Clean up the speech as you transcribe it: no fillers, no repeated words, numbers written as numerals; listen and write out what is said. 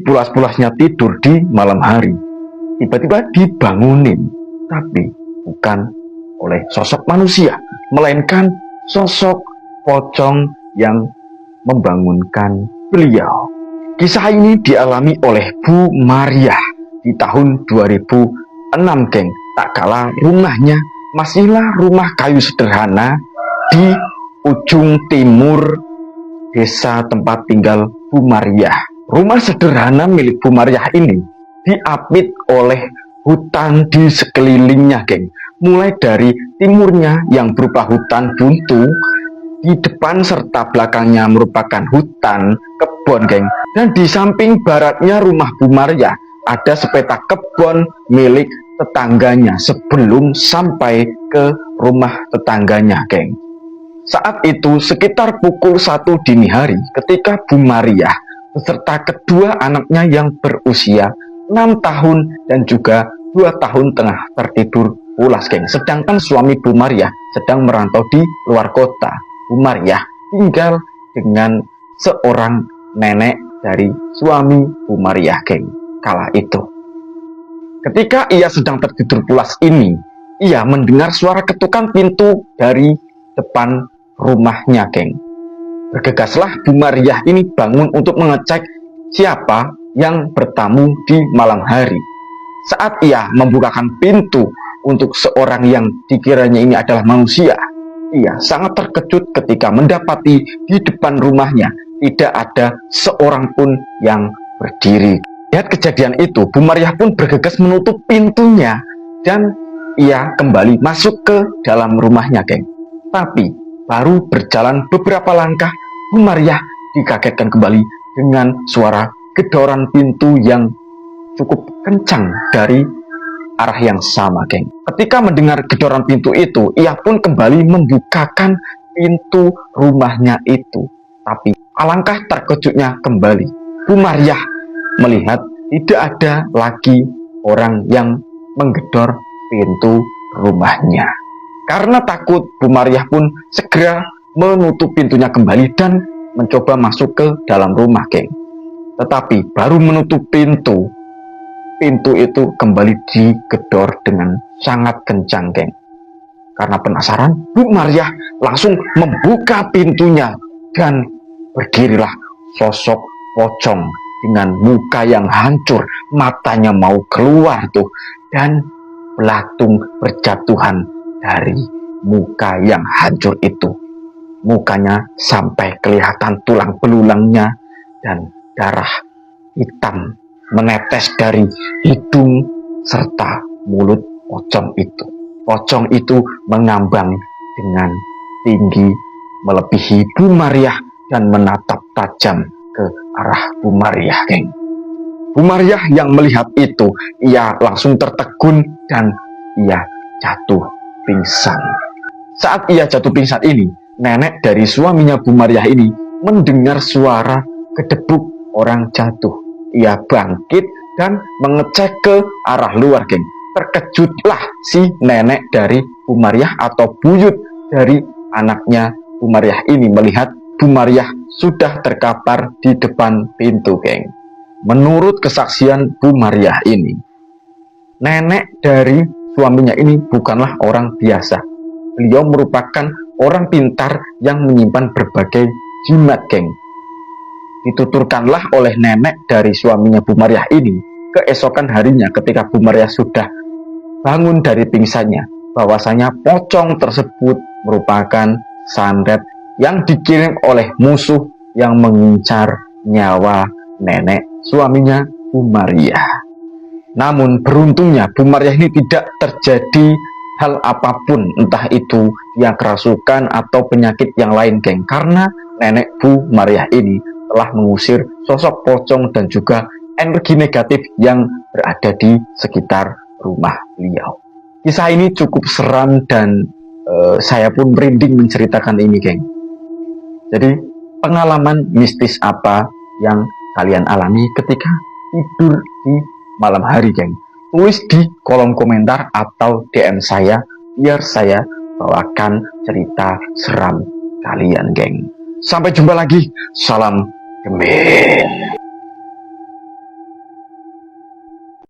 pulas-pulasnya tidur di malam hari, tiba-tiba dibangunin, tapi bukan oleh sosok manusia, melainkan sosok pocong yang membangunkan beliau. Kisah ini dialami oleh Bu Mariah di tahun 2006, geng. Tak kala rumahnya masihlah rumah kayu sederhana di ujung timur desa tempat tinggal Bu Mariah. Rumah sederhana milik Bu Mariah ini diapit oleh hutan di sekelilingnya, geng. Mulai dari timurnya yang berupa hutan buntu, di depan serta belakangnya merupakan hutan kebun, geng. Dan di samping baratnya rumah Bu Mariah ada sepetak kebun milik tetangganya sebelum sampai ke rumah tetangganya, geng. Saat itu sekitar pukul 1 dini hari ketika Bu Mariah beserta kedua anaknya yang berusia 6 tahun dan juga 2 tahun tengah tertidur pulas, geng. Sedangkan suami Bu Mariah sedang merantau di luar kota. Bu Mariah tinggal dengan seorang nenek dari suami Bu Mariah, geng, kala itu. Ketika ia sedang tertidur pulas ini, ia mendengar suara ketukan pintu dari depan rumahnya, geng. Bergegaslah Bu Mariah ini bangun untuk mengecek siapa yang bertamu di malam hari. Saat ia membukakan pintu untuk seorang yang dikiranya ini adalah manusia, ia sangat terkejut ketika mendapati di depan rumahnya tidak ada seorang pun yang berdiri. Lihat kejadian itu, Bu Mariah pun bergegas menutup pintunya dan ia kembali masuk ke dalam rumahnya, geng. Tapi baru berjalan beberapa langkah, Bu Mariah dikagetkan kembali dengan suara gedoran pintu yang cukup kencang dari arah yang sama, geng. Ketika mendengar gedoran pintu itu, ia pun kembali membukakan pintu rumahnya itu. Tapi alangkah terkejutnya kembali, Bu Mariah melihat tidak ada lagi orang yang menggedor pintu rumahnya. Karena takut, Bu Mariah pun segera menutup pintunya kembali dan mencoba masuk ke dalam rumah, geng. Tetapi baru menutup pintu itu kembali digedor dengan sangat kencang, geng. Karena penasaran, Bu Mariah langsung membuka pintunya dan berdirilah sosok pocong dengan muka yang hancur, matanya mau keluar tuh, dan belatung berjatuhan dari muka yang hancur itu. Mukanya sampai kelihatan tulang belulangnya dan darah hitam menetes dari hidung serta mulut pocong itu. Pocong itu mengambang dengan tinggi melebihi Bu Mariah dan menatap tajam ke arah Bu Mariah, geng. Bu Mariah yang melihat itu, ia langsung tertegun dan ia jatuh pingsan. Saat ia jatuh pingsan ini, nenek dari suaminya Bu Mariah ini mendengar suara kedebuk orang jatuh. Ia bangkit dan mengecek ke arah luar, geng. Terkejutlah si nenek dari Bu Mariah atau buyut dari anaknya Bu Mariah ini melihat Bu Mariah sudah terkapar di depan pintu, geng. Menurut kesaksian Bu Mariah ini, nenek dari suaminya ini bukanlah orang biasa. Beliau merupakan orang pintar yang menyimpan berbagai jimat, geng. Dituturkanlah oleh nenek dari suaminya Bu Mariah ini keesokan harinya ketika Bu Mariah sudah bangun dari pingsannya, bahwasanya pocong tersebut merupakan santet yang dikirim oleh musuh yang mengincar nyawa nenek suaminya Bu Mariah. Namun beruntungnya Bu Mariah ini tidak terjadi hal apapun, entah itu yang kerasukan atau penyakit yang lain, geng, karena nenek Bu Mariah ini telah mengusir sosok pocong dan juga energi negatif yang berada di sekitar rumah beliau. Kisah ini cukup seram dan saya pun merinding menceritakan ini, geng. Jadi pengalaman mistis apa yang kalian alami ketika tidur di malam hari, geng? Tulis di kolom komentar atau DM saya biar saya bawakan cerita seram kalian, geng. Sampai jumpa lagi. Salam gemir.